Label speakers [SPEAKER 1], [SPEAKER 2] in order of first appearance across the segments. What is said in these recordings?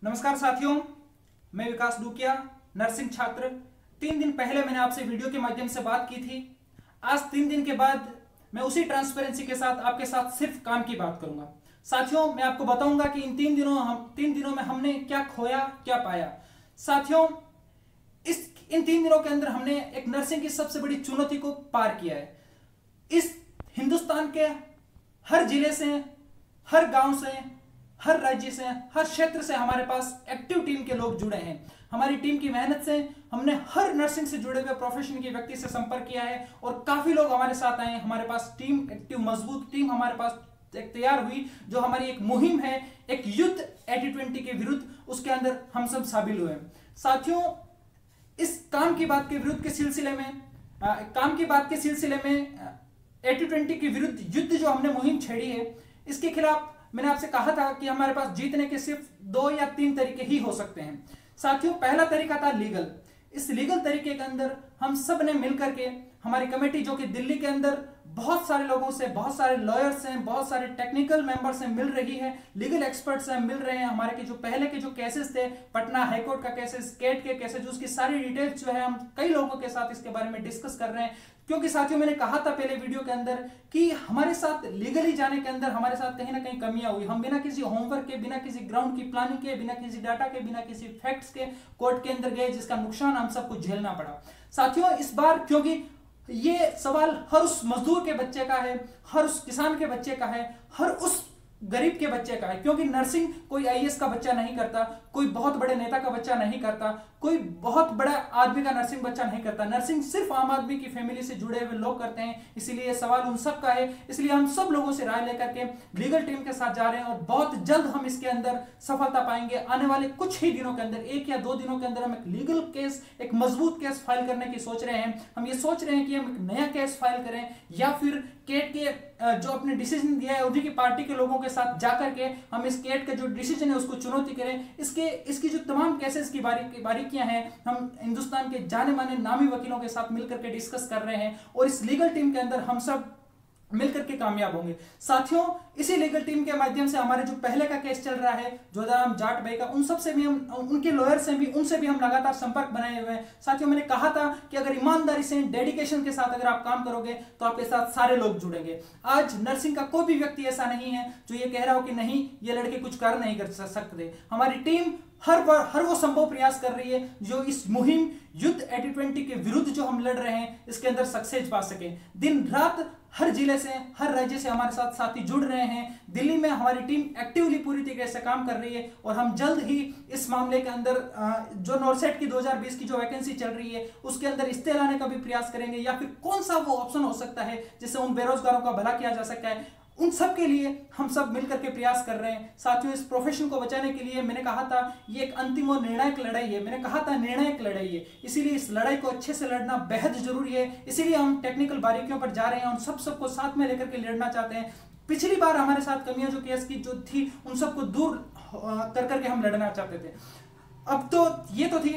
[SPEAKER 1] नमस्कार साथियों, मैं विकास डूकिया, नर्सिंग छात्र। 3 दिन पहले मैंने आपसे वीडियो के माध्यम से बात की थी। आज 3 दिन के बाद मैं उसी ट्रांसपेरेंसी के साथ आपके साथ सिर्फ काम की बात करूंगा। साथियों, मैं आपको बताऊंगा कि इन 3 दिनों में हमने क्या खोया, क्या पाया। साथियों, इन 3 दिनों के अंदर हमने एक नर्सिंग की सबसे बड़ी चुनौती को पार किया है। इस हिंदुस्तान के हर जिले से, हर गांव से, हर राज्य से, हर क्षेत्र से हमारे पास एक्टिव टीम के लोग जुड़े हैं। हमारी टीम की मेहनत से हमने हर नर्सिंग से जुड़े हुए प्रोफेशन के व्यक्ति से संपर्क किया है और काफी लोग हमारे साथ आए हैं। हमारे पास टीम एक्टिव, मजबूत टीम हमारे पास एक तैयार हुई, जो हमारी एक मुहिम है एक युद्ध 80-20 के विरुद्ध, उसके अंदर हम सब शामिल हुए। साथियों, इस काम की बात के विरुद्ध के सिलसिले में 80-20 के विरुद्ध युद्ध जो हमने मुहिम छेड़ी है, इसके खिलाफ मैंने आपसे कहा था कि हमारे पास जीतने के सिर्फ 2 या 3 तरीके ही हो सकते हैं। साथियों, पहला तरीका था लीगल। इस लीगल तरीके के अंदर हम सब ने मिलकर के, हमारी कमेटी जो कि दिल्ली के अंदर बहुत सारे लोगों से, बहुत सारे लॉयर्स हैं, बहुत सारे टेक्निकल मेंबर्स से मिल रही है, लीगल एक्सपर्ट्स से मिल रहे हैं। हमारे के जो पहले के जो केसेस थे, पटना हाईकोर्ट का केसेस, केट के केसेस, उसकी सारी डिटेल्स जो है हम कई लोगों के साथ इसके बारे में डिस्कस कर रहे हैं। क्योंकि साथियों, मैंने कहा था पहले वीडियो के अंदर कि हमारे साथ लीगली जाने के अंदर हमारे साथ कहीं ना कहीं कमियां हुई। हम बिना किसी होमवर्क के, बिना किसी ग्राउंड की प्लानिंग के, बिना किसी डाटा के, बिना किसी फैक्ट्स के कोर्ट के अंदर गए, जिसका नुकसान हम सबको झेलना पड़ा। साथियों, इस बार क्योंकि ये सवाल हर उस मजदूर के बच्चे का है, हर उस किसान के बच्चे का है, हर उस गरीब के बच्चे का है। क्योंकि नर्सिंग कोई आईएएस का बच्चा नहीं करता, कोई बहुत बड़े नेता का बच्चा नहीं करता, कोई बहुत बड़ा आदमी का नर्सिंग बच्चा नहीं करता। नर्सिंग सिर्फ आम आदमी की फैमिली से जुड़े हुए लोग करते हैं। इसीलिए ये सवाल उन सब का है। इसलिए हम सब लोगों से राय लेकर के लीगल टीम के साथ जा रहे हैं और बहुत जल्द हम इसके अंदर सफलता पाएंगे। आने वाले कुछ ही दिनों के अंदर, 1 या 2 दिनों के अंदर, हम एक लीगल केस, एक मजबूत केस फाइल करने की सोच रहे हैं। हम ये सोच रहे हैं कि हम एक नया केस फाइल करें या फिर केट के जो अपने डिसीजन दिया है उन्हीं की पार्टी के लोगों के साथ जाकर के हम इस केट का जो डिसीजन है उसको चुनौती करें। इसकी जो तमाम केसेस की बारीकियां हैं, हम हिंदुस्तान के जाने माने नामी वकीलों के साथ मिलकर के डिस्कस कर रहे हैं और इस लीगल टीम के अंदर हम सब मिलकर के कामयाब होंगे। साथियों, इसी लीगल टीम के माध्यम से हमारे जो पहले का केस चल रहा है जोधाराम जाट भाई का, उन सब से भी हम, उनके लॉयर से भी, उनसे भी हम लगातार संपर्क बनाए हुए हैं। साथियों, मैंने कहा था कि अगर ईमानदारी से, डेडिकेशन के साथ अगर आप काम करोगे तो आपके साथ सारे लोग जुड़ेंगे। आज नर्सिंग का कोई भी व्यक्ति ऐसा नहीं है जो ये कह रहा हो कि नहीं, ये लड़के कुछ कार्य नहीं कर सकते। हमारी टीम हर वो संभव प्रयास कर रही है जो इस मुहिम युद्ध 80-20 के विरुद्ध जो हम लड़ रहे हैं इसके अंदर सक्सेस पा सके। दिन रात हर जिले से, हर राज्य से हमारे साथ साथी जुड़ रहे हैं। दिल्ली में हमारी टीम एक्टिवली पूरी तरीके से काम कर रही है और हम जल्द ही इस मामले के अंदर जो नॉर्सेट की 2020 की जो वैकेंसी चल रही है उसके अंदर इस्ते लाने का भी प्रयास करेंगे, या फिर कौन सा वो ऑप्शन हो सकता है जिससे उन बेरोजगारों का भला किया जा सकता है, उन सब के लिए हम सब मिलकर के प्रयास कर रहे हैं। साथियों, इस प्रोफेशन को बचाने के लिए मैंने कहा था ये एक अंतिम और निर्णायक लड़ाई है। मैंने कहा था निर्णायक लड़ाई है, इसीलिए इस लड़ाई को अच्छे से लड़ना बेहद जरूरी है। इसीलिए हम टेक्निकल बारीकियों पर जा रहे हैं, उन सबको साथ में लेकर के लड़ना चाहते हैं। पिछली बार हमारे साथ कमियां जो केस की जो थी उन सबको दूर कर करके हम लड़ना चाहते थे। अब तो ये तो थी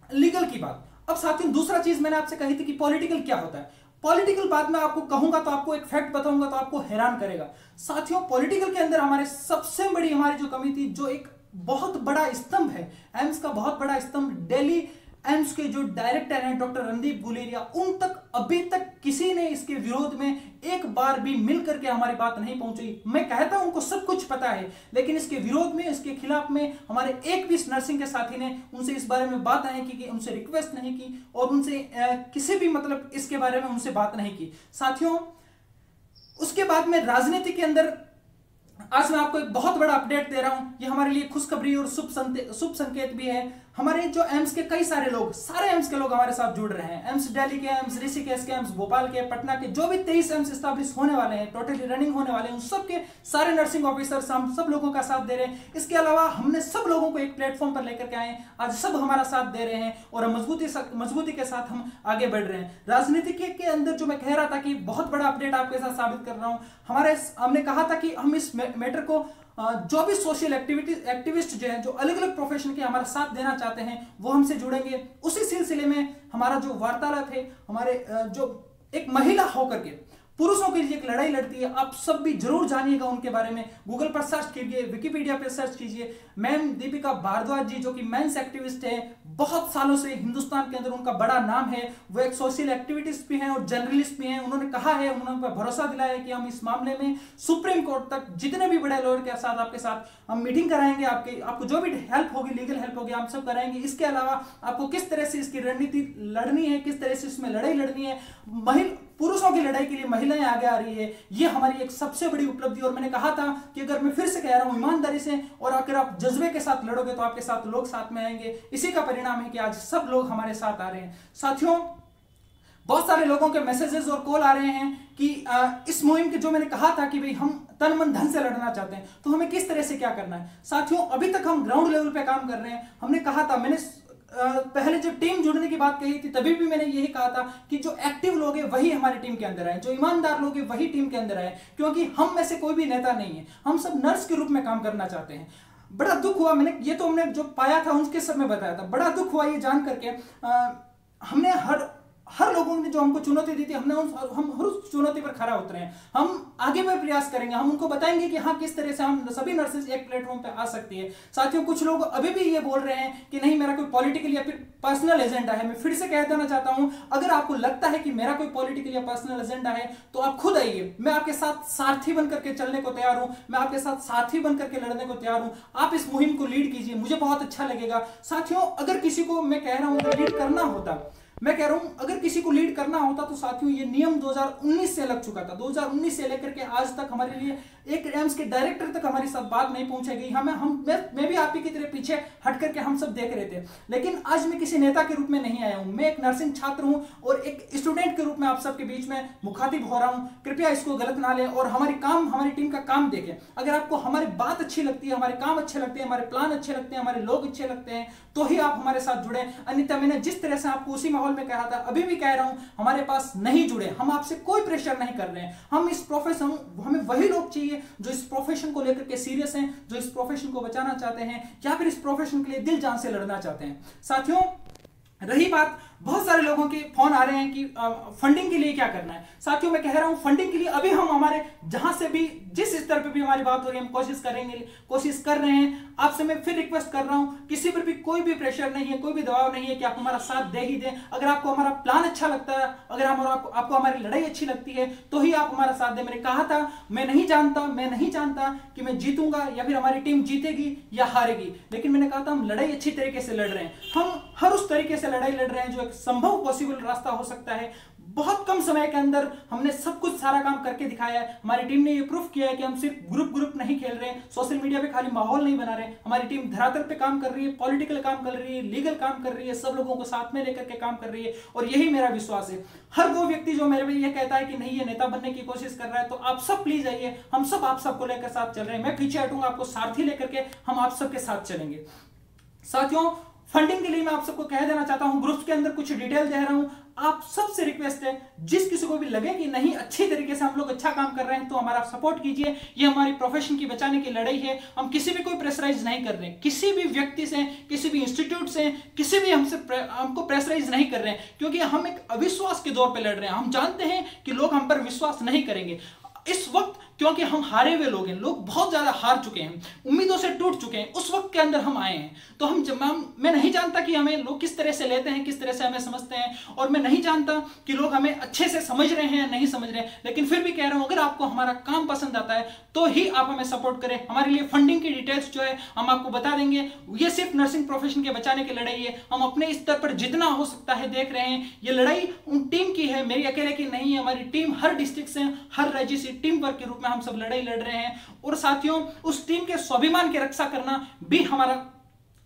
[SPEAKER 1] लीगल की बात। अब साथियों, दूसरा चीज मैंने आपसे कही थी कि पॉलिटिकल क्या होता है। पॉलिटिकल बात में आपको कहूंगा तो आपको एक फैक्ट बताऊंगा तो आपको हैरान करेगा। साथियों, पॉलिटिकल के अंदर हमारे सबसे बड़ी हमारी जो कमी थी, जो एक बहुत बड़ा स्तंभ है, एम्स का बहुत बड़ा स्तंभ, दिल्ली एम्स के जो डायरेक्टर हैं डॉक्टर रणदीप गुलेरिया, उन तक अभी तक किसी ने इसके विरोध में एक बार भी मिलकर के हमारी बात नहीं पहुंची। मैं कहता हूं उनको सब कुछ पता है, लेकिन इसके विरोध में, इसके खिलाफ में हमारे एक भी नर्सिंग के साथी ने उनसे इस बारे में बात नहीं की, उनसे रिक्वेस्ट नहीं की और उनसे किसी भी मतलब इसके बारे में उनसे बात नहीं की। साथियों, उसके बाद में राजनीति के अंदर आज मैं आपको एक बहुत बड़ा अपडेट दे रहा हूं। ये हमारे लिए खुशखबरी और शुभ संकेत भी है। हमारे जो एम्स के कई सारे लोग, सारे एम्स के लोग हमारे साथ जुड़ रहे हैं। एम्स दिल्ली के, एम्स ऋषिकेश के, एम्स भोपाल के, पटना के, जो भी 23 एम्स स्टैब्लिश होने वाले हैं, टोटली रनिंग होने वाले हैं, उन सब के सारे नर्सिंग ऑफिसर्स हम सब लोगों का साथ दे रहे हैं। इसके अलावा हमने सब लोगों को एक प्लेटफॉर्म पर लेकर के आए, आज सब हमारा साथ दे रहे हैं और मजबूती के साथ हम आगे बढ़ रहे हैं। राजनीति के अंदर जो मैं कह रहा था कि बहुत बड़ा अपडेट आपके साथ साबित कर रहा हूं। हमने कहा था कि हम इस मैटर को जो भी सोशल एक्टिविस्ट जो हैं, जो अलग अलग प्रोफेशन के हमारा साथ देना चाहते हैं, वो हमसे जुड़ेंगे। उसी सिलसिले में हमारा जो वार्तालाप है, हमारे जो एक महिला होकर के पुरुषों के लिए एक लड़ाई लड़ती है। आप सब भी जरूर जानिएगा उनके बारे में। गूगल पर सर्च कीजिए, विकिपीडिया पर सर्च कीजिए। मैम दीपिका भारद्वाज जी जो कि मेंस एक्टिविस्ट है, बहुत सालों से हिंदुस्तान के अंदर उनका बड़ा नाम है। वो एक सोशल एक्टिविस्ट भी हैं और जर्नलिस्ट भी हैं। उन्होंने कहा है, उन्होंने भरोसा दिलाया है कि हम इस मामले में सुप्रीम कोर्ट तक जितने भी बड़े लॉयर के साथ आपके साथ हम मीटिंग कराएंगे। आपको जो भी हेल्प होगी, लीगल हेल्प होगी, हम सब कराएंगे। इसके अलावा आपको किस तरह से इसकी रणनीति लड़नी है, किस तरह से इसमें लड़ाई लड़नी है, पुरुषों की लड़ाई के लिए महिलाएं आगे आ रही है, ये हमारी एक सबसे बड़ी उपलब्धि। और मैंने कहा था कि अगर मैं फिर से कह रहा हूं, ईमानदारी से और अगर आप जज्बे के साथ लड़ोगे तो आपके साथ लोग साथ में आएंगे। इसी का परिणाम है कि आज सब लोग हमारे साथ आ रहे हैं। साथियों, बहुत सारे लोगों के मैसेजेस और कॉल आ रहे हैं कि इस मुहिम के जो मैंने कहा था कि भाई हम तन मन धन से लड़ना चाहते हैं, तो हमें किस तरह से क्या करना है। साथियों, अभी तक हम ग्राउंड लेवल पे काम कर रहे हैं। हमने कहा था, मैंने पहले जब टीम जुड़ने की बात कही थी तभी भी मैंने यही कहा था कि जो एक्टिव लोग हैं वही हमारी टीम के अंदर आए, जो ईमानदार लोग हैं वही टीम के अंदर आए, क्योंकि हम में से कोई भी नेता नहीं है। हम सब नर्स के रूप में काम करना चाहते हैं। बड़ा दुख हुआ, मैंने ये तो हमने जो पाया था उसके सब में बताया था। बड़ा दुख हुआ ये जान करके, हमने हर लोगों ने जो हमको चुनौती दी थी, हम हर उस चुनौती पर खरा उतरे हैं। हम आगे भी प्रयास करेंगे, हम उनको बताएंगे कि हाँ किस तरह से हम सभी नर्सेज एक प्लेटफॉर्म पे आ सकती है। साथियों, कुछ लोग अभी भी ये बोल रहे हैं कि नहीं मेरा कोई पॉलिटिकल या फिर पर्सनल एजेंडा है। मैं फिर से कह देना चाहता हूं, अगर आपको लगता है कि मेरा कोई पॉलिटिकल या पर्सनल एजेंडा है तो आप खुद आइए। मैं आपके साथ सारथी बनकर के चलने को तैयार हूं, मैं आपके साथ साथी बनकर के लड़ने को तैयार हूं। आप इस मुहिम को लीड कीजिए, मुझे बहुत अच्छा लगेगा। साथियों, अगर किसी को मैं कह रहा हूं लीड करना होता, मैं कह रहा हूं अगर किसी को लीड करना होता तो साथियों ये नियम 2019 से लग चुका था। 2019 से लेकर के आज तक हमारे लिए एक एम्स के डायरेक्टर तक हमारी साथ बात नहीं पहुंचाई गई। मैं भी आप ही की तरह पीछे हट करके हम सब देख रहे थे। लेकिन आज मैं किसी नेता के रूप में नहीं आया हूं, मैं एक नर्सिंग छात्र हूं और एक स्टूडेंट के रूप में आप सबके बीच में मुखातिब हो रहा हूं। कृपया इसको गलत ना लें और हमारी टीम का काम देखें। अगर आपको हमारी बात अच्छी लगती है, हमारे काम अच्छे लगते हैं, हमारे प्लान अच्छे लगते हैं, हमारे लोग अच्छे लगते हैं, तो ही आप हमारे साथ जुड़े। अन्यथा मैंने जिस तरह से आपको उसी माहौल में कहा था, अभी भी कह रहा हूं, हमारे पास नहीं जुड़े। हम आपसे कोई प्रेशर नहीं कर रहे हैं। हमें वही लोग चाहिए जो इस प्रोफेशन को लेकर के सीरियस हैं, जो इस प्रोफेशन को बचाना चाहते हैं या फिर इस प्रोफेशन के लिए दिल जान से लड़ना चाहते हैं। साथियों, रही बात, बहुत सारे लोगों के फोन आ रहे हैं कि फंडिंग के लिए क्या करना है। साथियों, मैं कह रहा हूं फंडिंग के लिए अभी हम हमारे जहां से भी जिस स्तर पे भी हमारी बात हो रही है हम कोशिश कर रहे हैं। आपसे मैं फिर रिक्वेस्ट कर रहा हूं, किसी पर भी कोई भी प्रेशर नहीं है, कोई भी दबाव नहीं है कि आप हमारा साथ दे ही दें। अगर आपको हमारा प्लान अच्छा लगता है, अगर आपको हमारी लड़ाई अच्छी लगती है तो ही आप हमारा साथ दें। मैंने कहा था मैं नहीं जानता कि मैं जीतूंगा या फिर हमारी टीम जीतेगी या हारेगी, लेकिन मैंने कहा था हम लड़ाई अच्छी तरीके से लड़ रहे हैं। हम हर उस तरीके से लड़ाई लड़ रहे हैं जो एक संभव पॉसिबल रास्ता हो सकता है। बहुत कम समय के अंदर हमने सब कुछ सारा काम करके दिखाया है। हमारी टीम ने ये प्रूफ किया है कि हम सिर्फ ग्रुप नहीं खेल रहे हैं, सोशल मीडिया पे खाली माहौल नहीं बना रहे। हमारी टीम धरातल पे काम कर रही है, पॉलिटिकल काम कर रही है, लीगल काम कर रही है, सब लोगों को साथ में लेकर के काम कर रही है। और यही मेरा विश्वास है। हर वो व्यक्ति जो मेरे में ये कहता है कि नहीं ये नेता बनने की कोशिश कर रहा है, तो आप सब प्लीज आइए, हम सब आप सबको लेकर साथ चल रहे हैं। मैं पीछे हटूंगा, आपको सारथी लेकर के हम आप सबके साथ चलेंगे। साथियों, फंडिंग के लिए मैं आप सबको कह देना चाहता हूं, ग्रुप्स के अंदर कुछ डिटेल दे रहा हूं। आप सबसे रिक्वेस्ट है, जिस किसी को भी लगे कि नहीं अच्छी तरीके से हम लोग अच्छा काम कर रहे हैं तो हमारा सपोर्ट कीजिए। ये हमारी प्रोफेशन की बचाने की लड़ाई है। हम किसी भी कोई प्रेशराइज नहीं कर रहे हैं, किसी भी व्यक्ति से, किसी भी इंस्टीट्यूट से, किसी भी हमको प्रेशराइज नहीं कर रहे हैं, क्योंकि हम एक अविश्वास के दौर पर लड़ रहे हैं। हम जानते हैं कि लोग हम पर विश्वास नहीं करेंगे इस वक्त, क्योंकि हम हारे हुए लोग हैं। लोग बहुत ज्यादा हार चुके हैं, उम्मीदों से टूट चुके हैं। उस वक्त के अंदर हम आए हैं। तो मैं नहीं जानता कि हमें लोग किस तरह से लेते हैं, किस तरह से हमें समझते हैं, और मैं नहीं जानता कि लोग हमें अच्छे से समझ रहे हैं या नहीं समझ रहे हैं। लेकिन फिर भी कह रहा हूं, अगर आपको हमारा काम पसंद आता है तो ही आप हमें सपोर्ट करें। हमारे लिए फंडिंग की डिटेल्स जो है हम आपको बता देंगे। ये सिर्फ नर्सिंग प्रोफेशन के बचाने की लड़ाई है। हम अपने स्तर पर जितना हो सकता है देख रहे हैं। ये लड़ाई उन टीम की है, मेरी अकेले की नहीं है। हमारी टीम हर डिस्ट्रिक्ट से, हर राज्य से टीम वर्क के रूप में हम सब लड़ाई लड़ रहे हैं। और साथियों, उस टीम के स्वाभिमान की रक्षा करना भी हमारा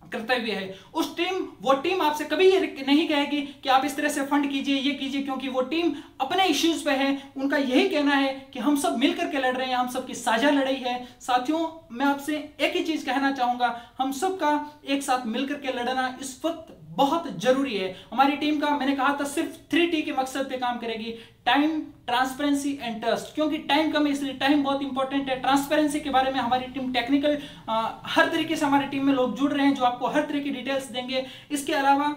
[SPEAKER 1] कर्तव्य है। वो टीम आपसे कभी ये नहीं कहेगी कि आप इस तरह से फंड कीजिए, ये कीजिए, क्योंकि वो टीम अपने इश्यूज पे है। उनका यही कहना है कि हम सब मिलकर के लड़ रहे हैं, हम सबकी साझा लड़ाई है। साथियों, मैं आपसे एक ही चीज कहना चाहूंगा, हम सबका एक साथ मिलकर के लड़ना इस वक्त बहुत जरूरी है। हमारी टीम का, मैंने कहा था, सिर्फ 3T के मकसद पे काम करेगी: टाइम, ट्रांसपेरेंसी एंड ट्रस्ट। क्योंकि टाइम कम है इसलिए टाइम बहुत इंपॉर्टेंट है। ट्रांसपेरेंसी के बारे में हमारी टीम टेक्निकल हर तरीके से हमारी टीम में लोग जुड़ रहे हैं जो आपको हर तरह की डिटेल्स देंगे। इसके अलावा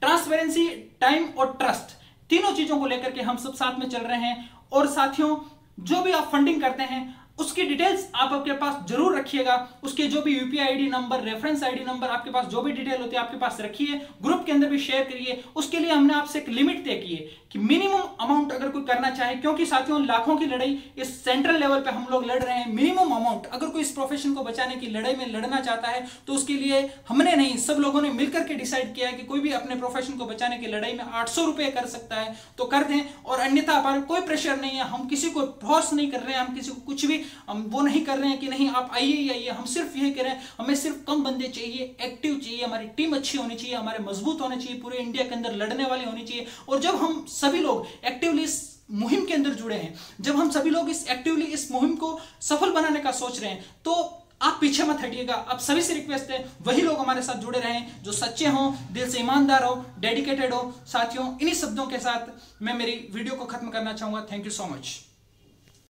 [SPEAKER 1] ट्रांसपेरेंसी, टाइम और ट्रस्ट, तीनों चीजों को लेकर के हम सब साथ में चल रहे हैं। और साथियों जो भी आप फंडिंग करते हैं उसकी डिटेल्स आप आपके पास जरूर रखिएगा। उसके जो भी UPI ID number, reference ID number, आपके पास जो भी डिटेल होती है आपके पास रखिए, ग्रुप के अंदर भी शेयर करिए। उसके लिए हमने आपसे एक लिमिट तय की है कि मिनिमम अमाउंट अगर कोई करना चाहे, क्योंकि साथियों लाखों की लड़ाई इस सेंट्रल लेवल पे हम लोग लड़ रहे हैं। मिनिमम अमाउंट अगर कोई इस प्रोफेशन को बचाने की लड़ाई में लड़ना चाहता है तो उसके लिए हमने नहीं, सब लोगों ने मिलकर के डिसाइड किया है कि कोई भी अपने प्रोफेशन को बचाने की लड़ाई में 800 रुपए कर सकता है तो कर दें। और अन्यथा हमारे कोई प्रेशर नहीं है, हम किसी को फोर्स नहीं कर रहे हैं, हम किसी को कुछ भी हम वो नहीं कर रहे हैं कि नहीं आप आइए ही आइए। हम सिर्फ यही कह रहे हैं हमें सिर्फ कम बंदे चाहिए, एक्टिव चाहिए, हमारी टीम अच्छी होनी चाहिए, हमारे मजबूत होने चाहिए, पूरे इंडिया के अंदर लड़ने वाली होनी चाहिए। और जब हम सभी लोग एक्टिवली इस मुहिम के अंदर जुड़े हैं, जब हम सभी लोग एक्टिवली इस मुहिम को सफल बनाने का सोच रहे हैं, तो आप पीछे मत हटिएगा। आप सभी से रिक्वेस्ट है वही लोग हमारे साथ जुड़े रहें जो सच्चे हों, दिल से ईमानदार हो, डेडिकेटेड हो। साथियों इन्हीं शब्दों के साथ मैं मेरी वीडियो को खत्म करना चाहूंगा। Thank you so much.